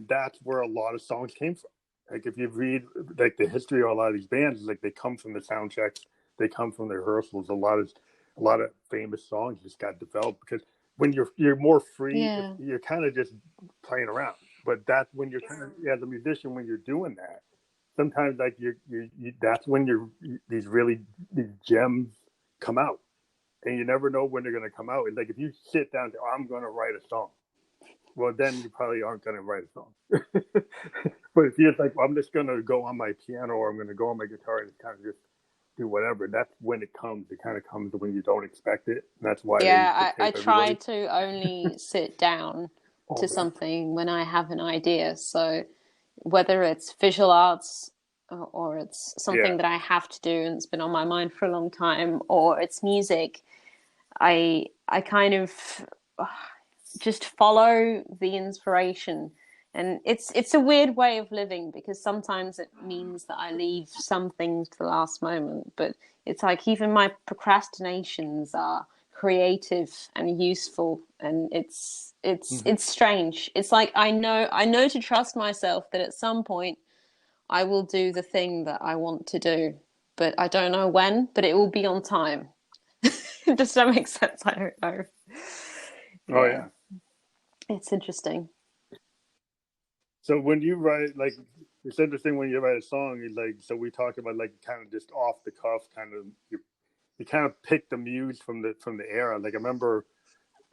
that's where a lot of songs came from. Like if you read like the history of a lot of these bands, like they come from the sound checks, they come from the rehearsals. A lot of famous songs just got developed because when you're more free, you're kind of just playing around. But that's when you're kind of as a musician, when you're doing that, sometimes like you that's when these gems come out, and you never know when they're going to come out. It's like if you sit down and say, I'm going to write a song. Well, then you probably aren't going to write a song. But if you're like, I'm just going to go on my piano, or I'm going to go on my guitar and kind of just do whatever, that's when it comes. It kind of comes when you don't expect it. And that's why I try to only sit down to something when I have an idea. So whether it's visual arts or it's something that I have to do and it's been on my mind for a long time, or it's music, I kind of just follow the inspiration. And it's a weird way of living, because sometimes it means that I leave some things to the last moment, but it's like even my procrastinations are creative and useful, and it's strange. It's like I know to trust myself that at some point I will do the thing that I want to do, but I don't know when, but it will be on time. Does that make sense? I don't know. Oh yeah. It's interesting. So when you write, like, it's interesting when you write a song, like, so we talk about like kind of just off the cuff, kind of you kind of pick the muse from the era. Like I remember,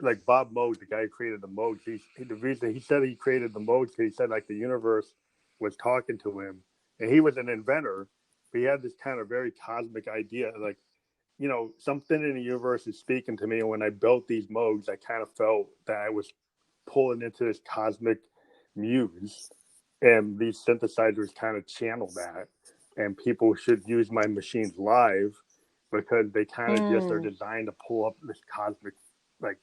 like Bob Moog, the guy who created the Moog, the reason he said he created the Moog, he said like the universe was talking to him, and he was an inventor, but he had this kind of very cosmic idea, like you know, something in the universe is speaking to me. And when I built these modes, I kind of felt that I was pulling into this cosmic muse, and these synthesizers kind of channel that. And people should use my machines live because they kind of just are designed to pull up this cosmic like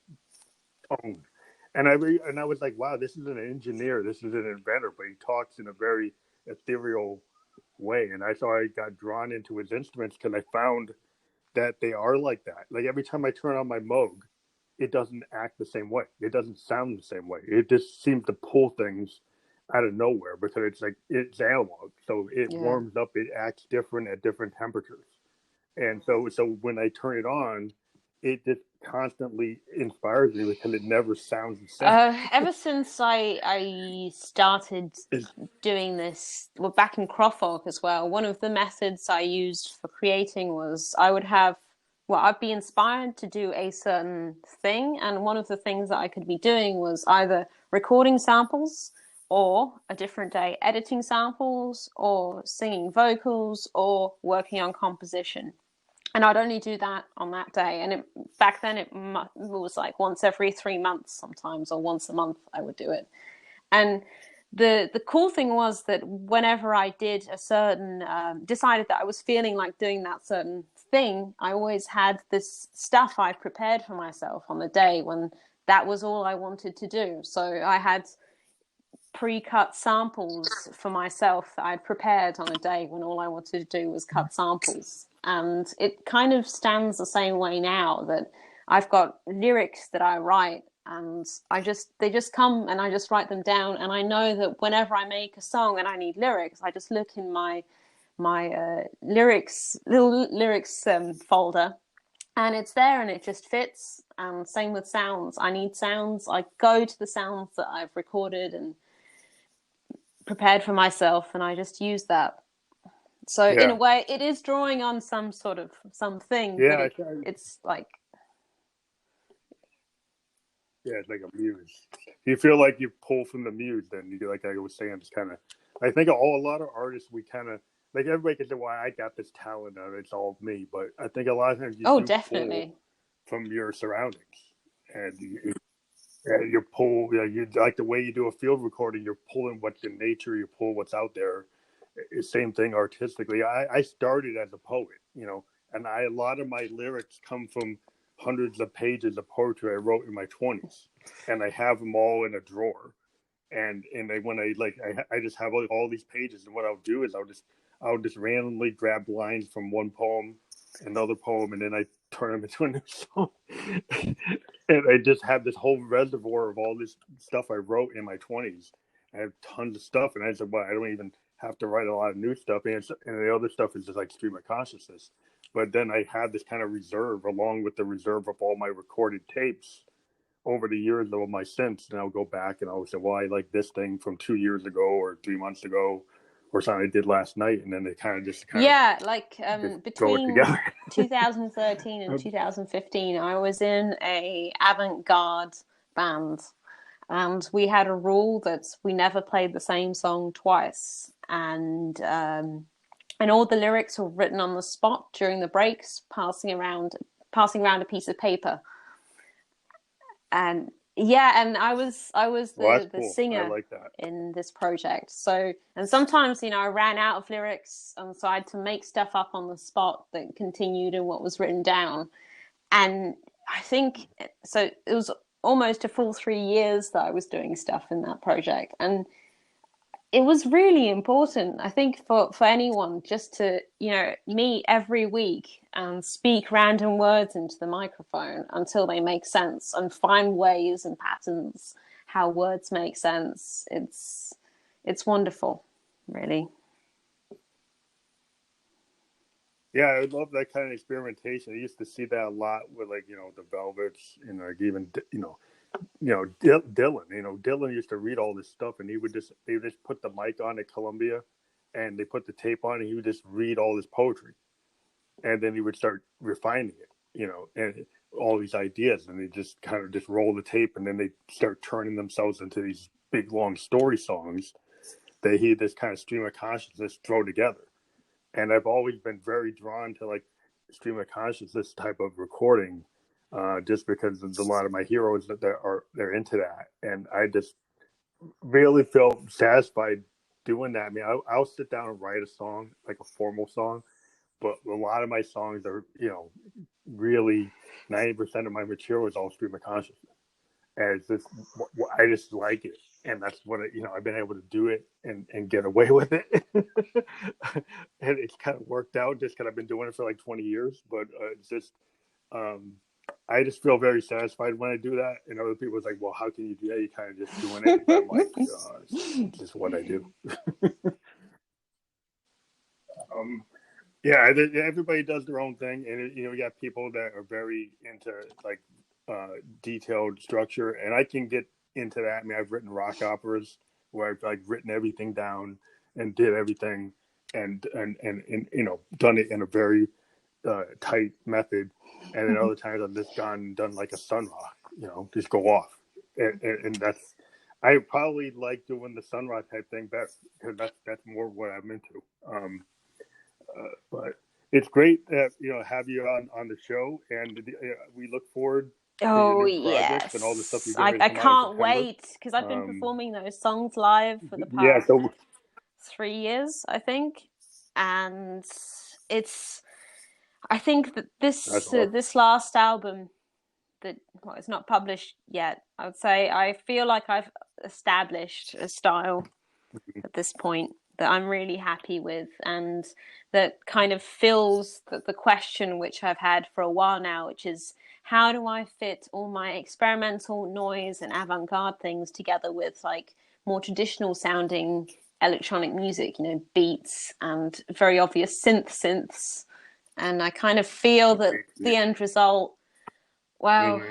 tone. And I was like, wow, this is an engineer, this is an inventor, but he talks in a very ethereal way. And I got drawn into his instruments because I found that they are like that. Like every time I turn on my Moog, it doesn't act the same way. It doesn't sound the same way. It just seems to pull things out of nowhere because it's like it's analog. So it warms up, it acts different at different temperatures. And so when I turn it on, it just constantly inspires me because it never sounds the same. Ever since I started doing this, well, back in Kroffork as well, one of the methods I used for creating was I'd be inspired to do a certain thing, and one of the things that I could be doing was either recording samples, or a different day editing samples, or singing vocals, or working on composition. And I'd only do that on that day. And back then it was like once every 3 months sometimes, or once a month I would do it. And the cool thing was that whenever I did a certain, decided that I was feeling like doing that certain thing, I always had this stuff I'd prepared for myself on the day when that was all I wanted to do. So I had pre-cut samples for myself that I'd prepared on a day when all I wanted to do was cut samples. And it kind of stands the same way now, that I've got lyrics that I write, and they just come and I just write them down. And I know that whenever I make a song and I need lyrics, I just look in my little lyrics folder, and it's there and it just fits. And same with sounds. I need sounds. I go to the sounds that I've recorded and prepared for myself, and I just use that. So in a way, it is drawing on some sort of something. Yeah, but it's like, it's like a muse. You feel like you pull from the muse, then you like I was saying, just kind of. I think a lot of artists, we kind of like, everybody can say, "Why I got this talent and it's all me," but I think a lot of times you definitely pull from your surroundings, and you pull. You like the way you do a field recording. You're pulling what's in nature. You pull what's out there. Same thing artistically. I started as a poet, you know, and a lot of my lyrics come from hundreds of pages of poetry I wrote in my 20s, and I have them all in a drawer. And when I just have all these pages, and what I'll do is I'll just randomly grab lines from one poem, another poem, and then I turn them into a new song. And I just have this whole reservoir of all this stuff I wrote in my 20s. I have tons of stuff, and I said, well, I don't even have to write a lot of new stuff, and the other stuff is just like stream of consciousness. But then I have this kind of reserve, along with the reserve of all my recorded tapes over the years of my synths, and I'll go back and I'll say, well, I like this thing from 2 years ago or 3 months ago, or something I did last night, and then they kind of like between 2013 and 2015, I was in a avant-garde band. And we had a rule that we never played the same song twice. And all the lyrics were written on the spot during the breaks, passing around a piece of paper. And and I was the cool. singer like that. in this project. So, and sometimes, I ran out of lyrics, and so I had to make stuff up on the spot that continued in what was written down. And I think so. It was almost a full 3 years that I was doing stuff in that project. And it was really important, I think, for anyone just to, meet every week and speak random words into the microphone until they make sense, and find ways and patterns how words make sense. It's wonderful, really. Yeah, I would love that kind of experimentation. I used to see that a lot with, like, the Velvets, and like even Dylan. Dylan used to read all this stuff, and they would just put the mic on at Columbia, and they put the tape on, and he would just read all this poetry, and then he would start refining it, and all these ideas, and they just kind of just roll the tape, and then they start turning themselves into these big long story songs that this kind of stream of consciousness throw together. And I've always been very drawn to, like, stream of consciousness type of recording, just because a lot of my heroes that they're into that, and I just really feel satisfied doing that. I mean, I'll sit down and write a song, like a formal song, but a lot of my songs are, really 90% of my material is all stream of consciousness, and it's just, I just like it, and that's what I've been able to do it and get away with it, and it's kind of worked out just because I've been doing it for like 20 years. But it's just, I just feel very satisfied when I do that, and other people is like, well, how can you do that? You're kind of just doing it. But I'm like, it's just what I do. Yeah, everybody does their own thing, and you got people that are very into like detailed structure, and I can get into that. I mean, I've written rock operas where I've like written everything down and did everything, and done it in a very tight method. And then other times I've just done like a sun rock, just go off, and that's, I probably like doing the sun rock type thing best because that's more what I'm into. But it's great that have you on the show, and we look forward to your new projects and all the stuff you're doing. I can't wait because I've been performing those songs live for the past 3 years, I think, and I think that this last album that it's not published yet, I would say I feel like I've established a style at this point that I'm really happy with, and that kind of fills the question which I've had for a while now, which is how do I fit all my experimental noise and avant-garde things together with like more traditional sounding electronic music, beats and very obvious synths. And I kind of feel that the end result, well,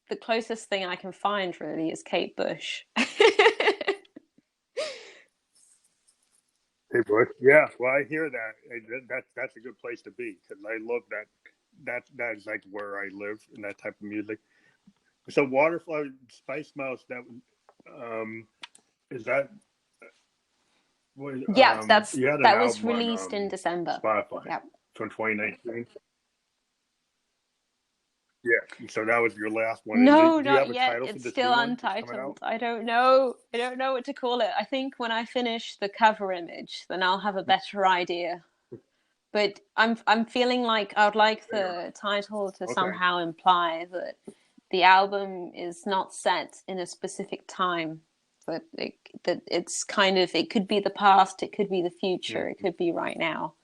the closest thing I can find really is Kate Bush. Hey, Bush. Yeah, well, I hear that. That's a good place to be because I love that. That is like where I live in that type of music. So, Waterflower, Spice Mouse. That is that. Yeah, that was released in December. Spotify. Yeah. From 2019. Yeah, so that was your last one. No, not yet. It's still untitled. I don't know what to call it. I think when I finish the cover image, then I'll have a better idea. But I'm feeling like I would like the title to somehow imply that the album is not set in a specific time. That it's kind of, it could be the past, it could be the future, it could be right now.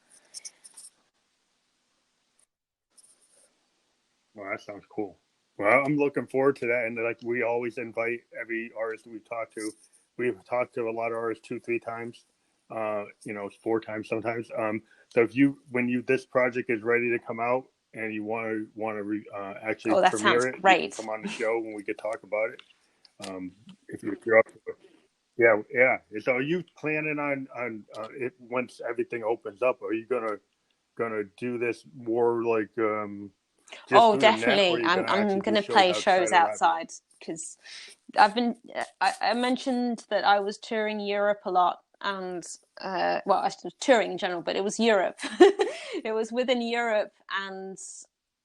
Well, that sounds cool. Well, I'm looking forward to that. And like we always invite every artist we've talked to. We've talked to a lot of artists 2-3 times, 4 times sometimes. So when this project is ready to come out and you want to actually premiere it, great. You can come on the show and we could talk about it. If you're up to it. Yeah. So are you planning on it once everything opens up? Are you gonna do this more like? Definitely. I'm going to play shows outside because I mentioned that I was touring Europe a lot, and I was touring in general, but it was Europe. It was within Europe, and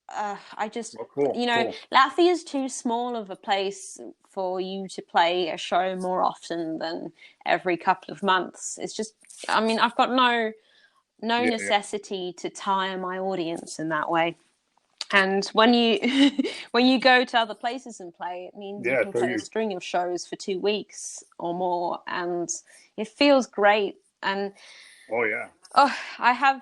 I just, cool. Latvia is too small of a place for you to play a show more often than every couple of months. It's just, I mean, I've got no necessity to tire my audience in that way. And when you go to other places and play, it means you can play a string of shows for 2 weeks or more, and it feels great. And I have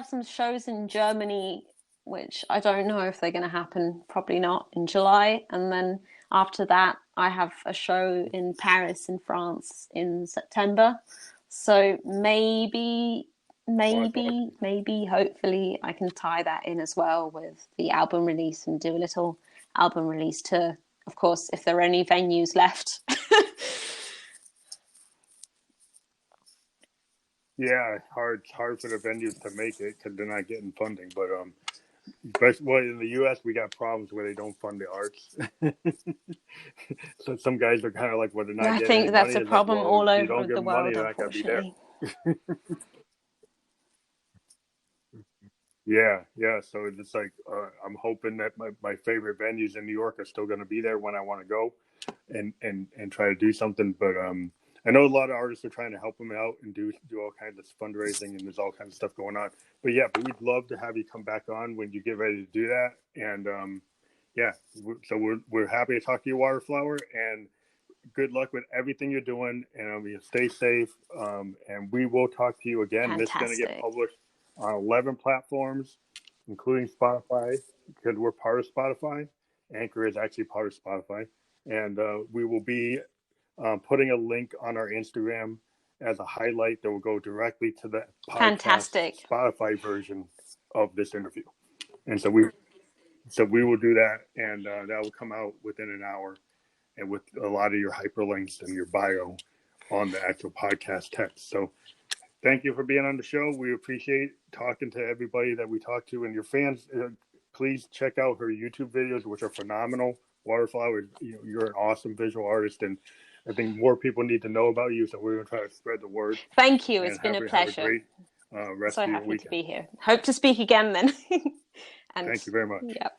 some shows in Germany, which I don't know if they're going to happen. Probably not in July, and then after that, I have a show in Paris, in France, in September. So maybe, hopefully, I can tie that in as well with the album release and do a little album release tour. Of course, if there are any venues left. Yeah, it's hard for the venues to make it because they're not getting funding. But in the U.S., we got problems where they don't fund the arts. So some guys are kind of like, well, they're not getting I think that's money. a problem all over the world, money, unfortunately. Yeah. So it's like I'm hoping that my favorite venues in New York are still going to be there when I want to go, and try to do something. But I know a lot of artists are trying to help them out and do all kinds of fundraising, and there's all kinds of stuff going on. But we'd love to have you come back on when you get ready to do that. And so we're happy to talk to you, Waterflower, and good luck with everything you're doing. And stay safe. And we will talk to you again. Fantastic. This is going to get published on 11 platforms, including Spotify, because we're part of Spotify. Anchor is actually part of Spotify. And we will be putting a link on our Instagram as a highlight that will go directly to the podcast Fantastic. Spotify version of this interview. And so we will do that, and that will come out within an hour, and with a lot of your hyperlinks and your bio on the actual podcast text. So thank you for being on the show. We appreciate talking to everybody that we talk to, and your fans. Please check out her YouTube videos, which are phenomenal. Waterflower, you're an awesome visual artist, and I think more people need to know about you. So we're going to try to spread the word. Thank you. It's been a pleasure. Have a great rest so of your happy weekend. to be here. Hope to speak again then. And thank you very much. Yep.